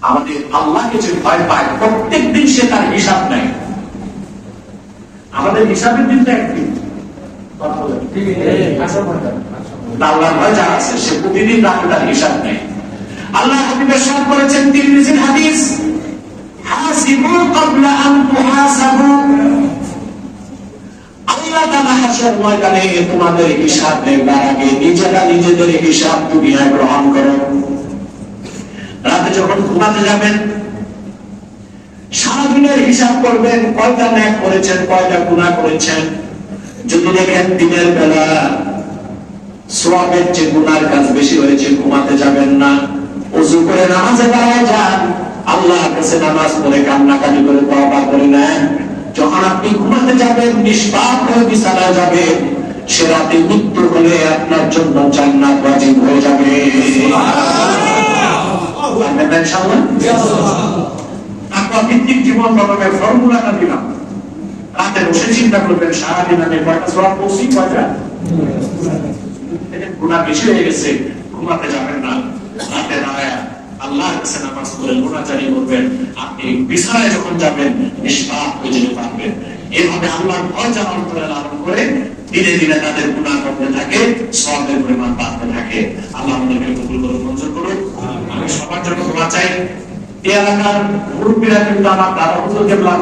আমাদের আল্লাহকে যে ভয় পায় প্রত্যেক দিন সে তার হিসাব নেয়। আমাদের হিসাবের দিনটা একদিন, আল্লাহর ভয় যার আছে সে প্রতিদিন রাতে তার হিসাব নেয়। আল্লাহ হাবিব ইরশাদ করেছেন তিরমিজির হাদিস, হাসিবু ক্বাবলা আন তুহাসাবু। আল্লাহ তাআলা হাসর ময়দানে তোমাদের হিসাব নেবার আগে নিজেরা নিজেদের হিসাব দুনিয়ায় গ্রহণ করো। রাতে যখন ঘুমাতে যাবেন সারাদিনের হিসাব করবেন, কয়টা ন্যাক করেছেন, কয়টা গুনাহ করেছেন। যদি দেখেন দিনের বেলা সওয়াবের চেয়ে গুনার কাজ বেশি হয়েছে, ঘুমাতে যাবেন না, ওযু করে নামাজে দাঁড়ায় যান, আল্লাহর কাছে নামাজ পড়ে কান্নাকাটি করে তওবা করে নেন। যখন আপনি ঘুমাতে যাবেন নিষ্পাপ হয়ে বিছানায় যাবেন, সে রাতে মৃত্যু হলে আপনার জন্য জান্নাত ওয়াজিব হয়ে যাবে। তাকওয়া ভিত্তিক জীবন গঠনের ফর্মুলাটা দিলাম। রাতে বসে চিন্তা করবেন সারাদিন আমি কয়টা সওয়াব করছি, কয়টা গুনাহ বেশি হয়ে গেছে, ঘুমাতে যাবেন না, রাতে দাঁড়ায় আল্লাহর কাছে নামাজ পড়ে গুনাহজারি করবেন। আপনি বিছানায় যখন যাবেন নিষ্পাপ হয়ে যেতে পারবেন। এভাবে আল্লাহর ভয় যারা অন্তরে লালন করে দিনে দিনে তাদের গুনাহ করতে থাকে, সওয়াবের পরিমাণ বাড়তে থাকে। আল্লাহ আমাদেরকে কবুল করুন, মঞ্জুর করুন। আমি সবার জন্য দোয়া চাই। এই এলাকার মুরব্বীরা কিন্তু আমার দাদা হুজুর কেবলা